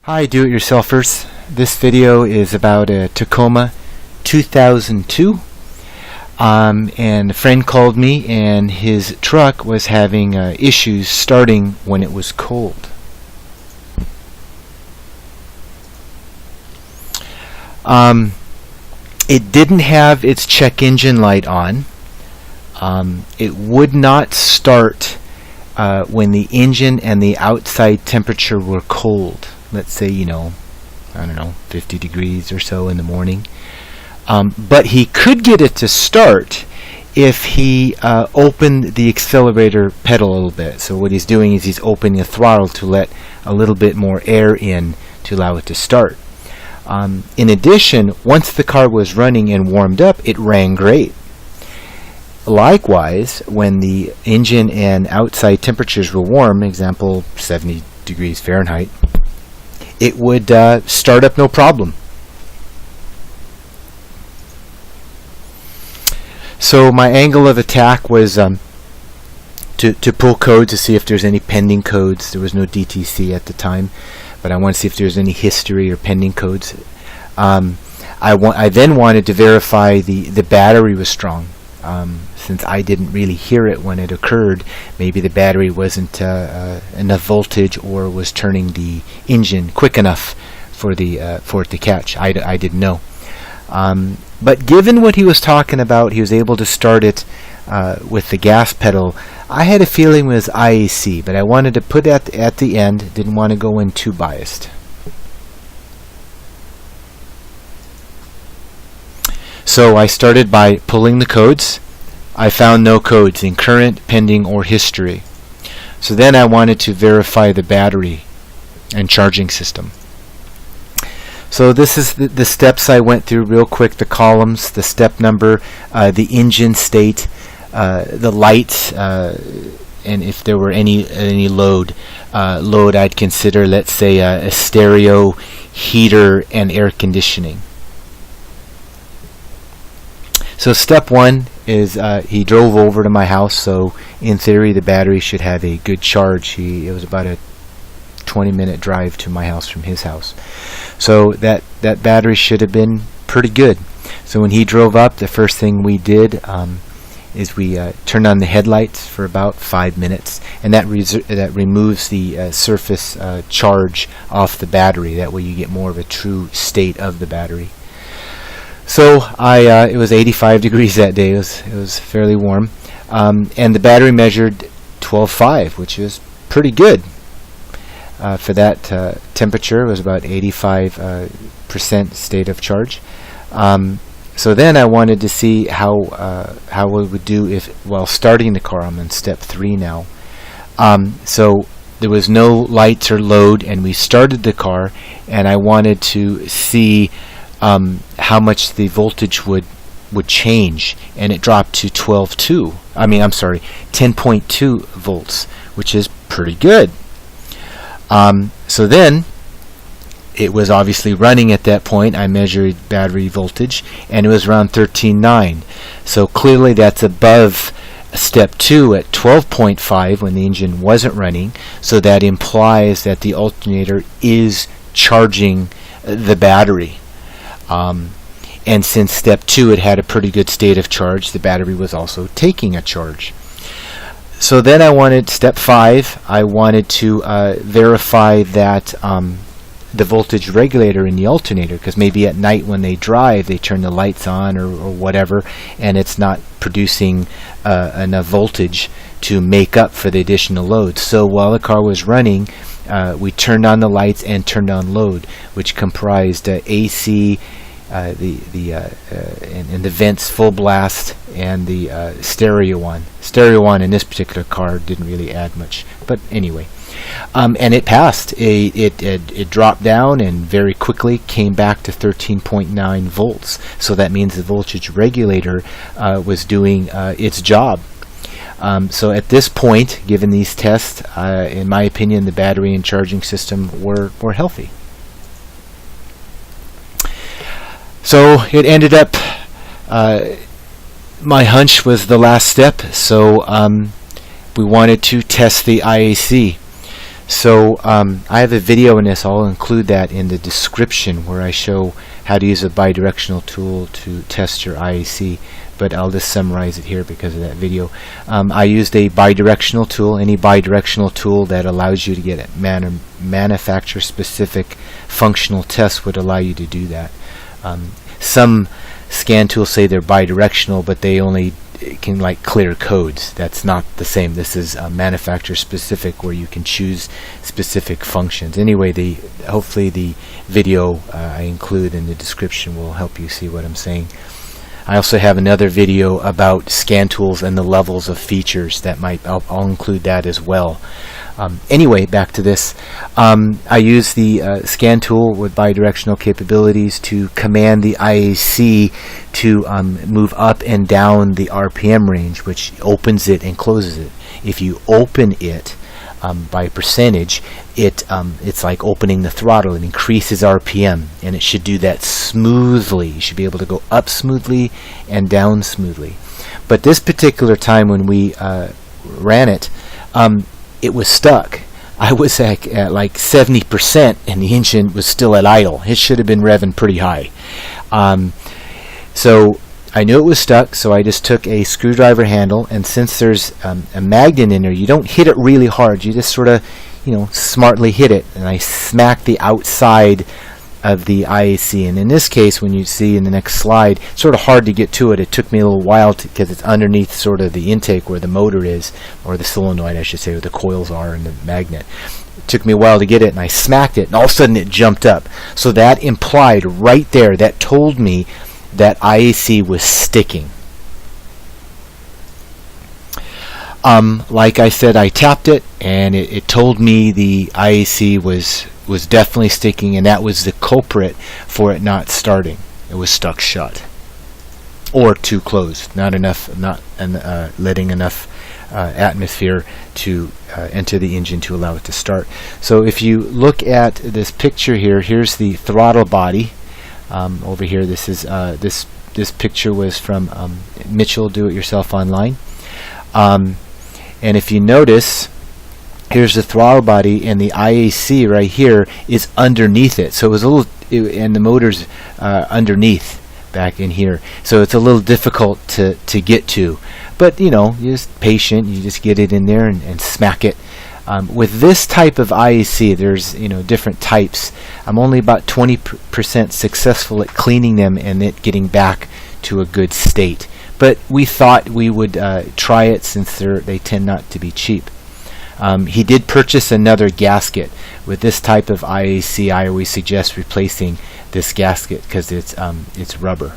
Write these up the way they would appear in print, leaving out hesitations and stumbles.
Hi do-it-yourselfers. This video is about a Tacoma 2002 and a friend called me and his truck was having issues starting when it was cold. It didn't have its check engine light on. It would not start when the engine and the outside temperature were cold. Let's say, I don't know, 50 degrees or so in the morning. But he could get it to start if he opened the accelerator pedal a little bit. So what he's doing is he's opening the throttle to let a little bit more air in to allow it to start. In addition, once the car was running and warmed up, it ran great. Likewise, when the engine and outside temperatures were warm, example 70 degrees Fahrenheit, it would start up no problem. So my angle of attack was to pull code to see if there's any pending codes. There was no DTC at the time, but I want to see if there's any history or pending codes. I then wanted to verify the battery was strong. Since I didn't really hear it when it occurred, maybe the battery wasn't enough voltage or was turning the engine quick enough for it to catch. I didn't know. But given what he was talking about, he was able to start it with the gas pedal. I had a feeling it was IAC, but I wanted to put that at the end. Didn't want to go in too biased. So I started by pulling the codes. I found no codes in current, pending, or history. So then I wanted to verify the battery and charging system. So this is the steps I went through real quick. The columns, the step number, the engine state, the lights, and if there were any load I'd consider, let's say a stereo, heater, and air conditioning. So step one is he drove over to my house, so in theory the battery should have a good charge. It was about a 20-minute drive to my house from his house. So that battery should have been pretty good. So when he drove up, the first thing we did is we turned on the headlights for about 5 minutes, and that removes the surface charge off the battery. That way you get more of a true state of the battery. So it was 85 degrees that day. It was fairly warm, and the battery measured 12.5, which is pretty good for that temperature. It was about 85% state of charge. So then I wanted to see how it would do while starting the car. I'm in step 3 now. So there was no lights or load, and we started the car, and I wanted to see how much the voltage would change, and it dropped to 10.2 volts, which is pretty good. So then it was obviously running at that point. I measured battery voltage, and it was around 13.9. So clearly that's above step 2 at 12.5 when the engine wasn't running. So that implies that the alternator is charging the battery. And since step 2 it had a pretty good state of charge, the battery was also taking a charge. So then I wanted step 5. I wanted to verify that the voltage regulator in the alternator, because maybe at night when they drive they turn the lights on or whatever, and it's not producing enough voltage to make up for the additional load. So while the car was running, we turned on the lights and turned on load, which comprised AC, and the vents full blast, and the stereo one. Stereo one in this particular car didn't really add much, but anyway. And it passed. It dropped down and very quickly came back to 13.9 volts. So that means the voltage regulator was doing its job. So at this point, given these tests, in my opinion, the battery and charging system were healthy. So it ended up, my hunch was the last step, so we wanted to test the IAC. So I have a video in this. I'll include that in the description where I show how to use a bidirectional tool to test your IAC, but I'll just summarize it here because of that video. I used a bidirectional tool. Any bidirectional tool that allows you to get a manufacturer specific functional test would allow you to do that. Some scan tools say they're bidirectional, but they only can like clear codes. That's not the same. This is manufacturer specific, where you can choose specific functions. Anyway, hopefully the video I include in the description will help you see what I'm saying. I also have another video about scan tools and the levels of features that I'll include that as well. Anyway, back to this. I use the scan tool with bidirectional capabilities to command the IAC to move up and down the RPM range, which opens it and closes it. If you open it by percentage, it's like opening the throttle. It increases RPM, and it should do that smoothly. You should be able to go up smoothly and down smoothly. But this particular time when we ran it, it was stuck. I was at like 70% and the engine was still at idle. It should have been revving pretty high. So I knew it was stuck, so I just took a screwdriver handle, and since there's a magnet in there, you don't hit it really hard. You just sort of, smartly hit it, and I smacked the outside of the IAC. And in this case, when you see in the next slide, it's sort of hard to get to it. It took me a little while because it's underneath sort of the intake where the motor is, or the solenoid I should say, where the coils are and the magnet. It took me a while to get it, and I smacked it, and all of a sudden it jumped up. So that implied right there, that told me that IAC was sticking. Like I said, I tapped it, and it told me the IAC was definitely sticking, and that was the culprit for it not starting. It was stuck shut or too closed, not letting enough atmosphere to enter the engine to allow it to start. So if you look at this picture here, here's the throttle body. Over here, this is this picture was from Mitchell Do It Yourself Online, and if you notice, here's the throttle body, and the IAC right here is underneath it. So it was and the motor's underneath back in here. So it's a little difficult to get to. But you're just patient. You just get it in there and smack it. With this type of IAC, there's different types. I'm only about 20% successful at cleaning them and it getting back to a good state. But we thought we would try it since they tend not to be cheap. He did purchase another gasket. With this type of IAC, I always suggest replacing this gasket because it's rubber.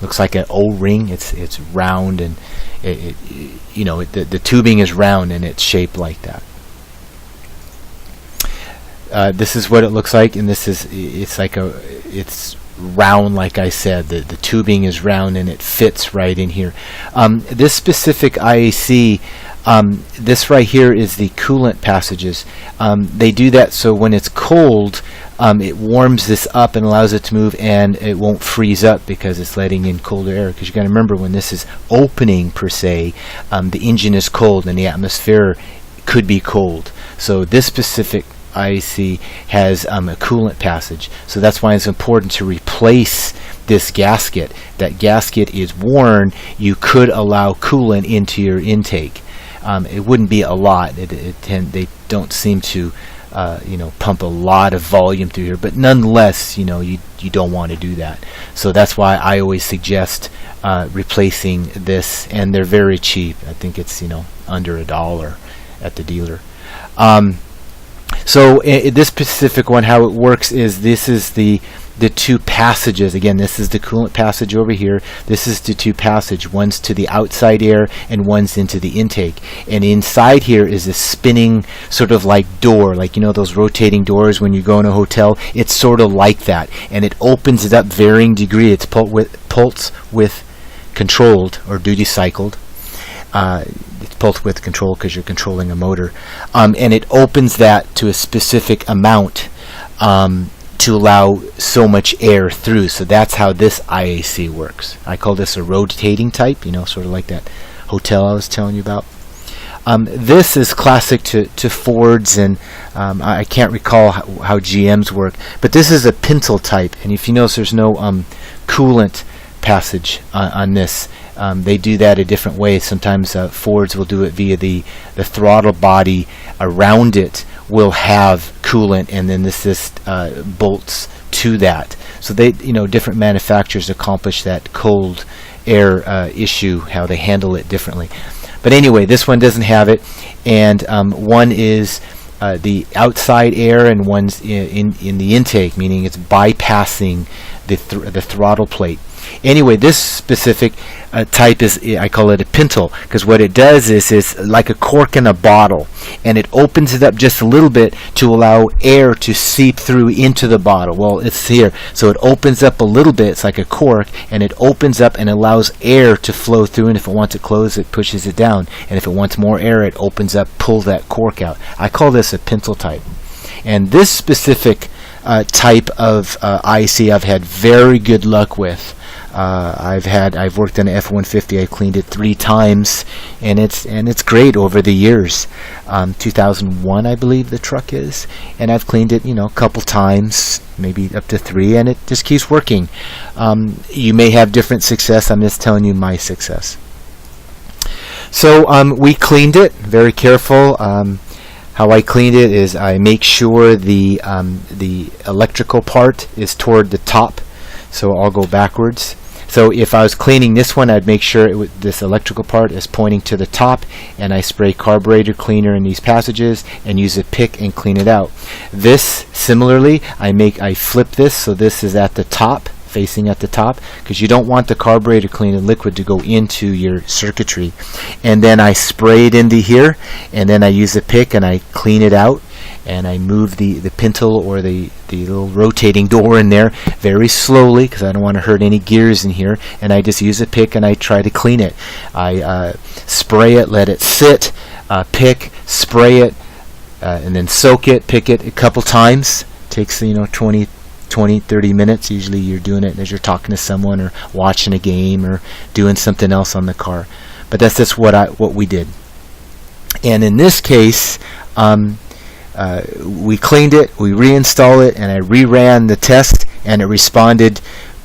Looks like an O-ring. It's round, and the tubing is round and it's shaped like that. This is what it looks like, and it's round, like I said. The tubing is round and it fits right in here. This specific IAC, this right here is the coolant passages. They do that so when it's cold, it warms this up and allows it to move, and it won't freeze up because it's letting in colder air. Because you got to remember, when this is opening per se, the engine is cold and the atmosphere could be cold. So this specific IAC has a coolant passage. So that's why it's important to replace this gasket. That gasket is worn. You could allow coolant into your intake. It wouldn't be a lot. They don't seem to pump a lot of volume through here, but nonetheless, you don't want to do that. So that's why I always suggest replacing this, and they're very cheap. I think it's under $1 at the dealer. So this specific one, how it works is this is the two passages. Again, this is the coolant passage over here. This is the two passage. One's to the outside air and one's into the intake. And inside here is a spinning sort of like door, like those rotating doors when you go in a hotel. It's sort of like that, and it opens it up varying degree. It's pulse width controlled or duty cycled. It's pulse width control because you're controlling a motor, and it opens that to a specific amount to allow so much air through. So that's how this IAC works. I call this a rotating type, sort of like that hotel I was telling you about. This is classic to Fords, and I can't recall how GMs work, but this is a pintle type, and if you notice there's no coolant passage on this. They do that a different way. Sometimes Fords will do it via the throttle body. Around it will have coolant, and then this bolts to that. So they, different manufacturers accomplish that cold air issue, how they handle it differently. But anyway, this one doesn't have it, and one is the outside air, and one's in the intake, meaning it's bypassing the throttle plate. Anyway, this specific type is, I call it a pintle, because what it does is it's like a cork in a bottle, and it opens it up just a little bit to allow air to seep through into the bottle. Well, it's here, so it opens up a little bit. It's like a cork, and it opens up and allows air to flow through, and if it wants it closed, it pushes it down, and if it wants more air, it opens up, pulls that cork out. I call this a pintle type. And this specific type of IAC I've had very good luck with. I've worked on an F-150. I cleaned it 3 times, and it's great over the years. 2001, I believe the truck is, and I've cleaned it, a couple times, maybe up to 3, and it just keeps working. You may have different success. I'm just telling you my success. So we cleaned it, very careful. How I cleaned it is I make sure the electrical part is toward the top, so I'll go backwards. So if I was cleaning this one, I'd make sure this electrical part is pointing to the top, and I spray carburetor cleaner in these passages and use a pick and clean it out. This, similarly, I flip this so this is at the top, facing at the top, because you don't want the carburetor cleaner liquid to go into your circuitry. And then I spray it into here, and then I use a pick and I clean it out, and I move the pintle or the little rotating door in there very slowly, because I don't want to hurt any gears in here, and I just use a pick and I try to clean it. I spray it, let it sit, pick, spray it, and then soak it, pick it a couple times. Takes 20, 30 minutes. Usually you're doing it as you're talking to someone or watching a game or doing something else on the car. But that's just what we did. And in this case, we cleaned it, we reinstalled it, and I reran the test, and it responded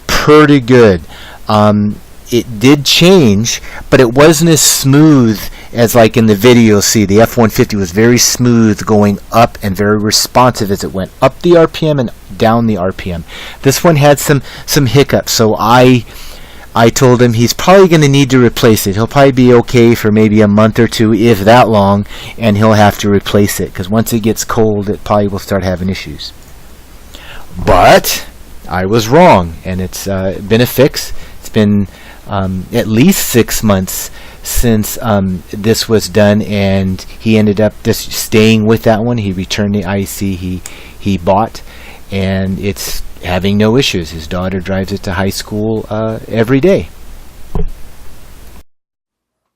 pretty good. It did change, but it wasn't as smooth as like in the video. See, the F-150 was very smooth going up and very responsive as it went up the RPM and down the RPM. This one had some hiccups, so I told him he's probably going to need to replace it. He'll probably be okay for maybe a month or 2, if that long, and he'll have to replace it, because once it gets cold, it probably will start having issues. But I was wrong, and it's been a fix. It's been at least 6 months since this was done, and he ended up just staying with that one. He returned the IAC he bought, and it's having no issues. His daughter drives it to high school every day.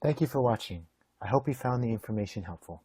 Thank you for watching. I hope you found the information helpful.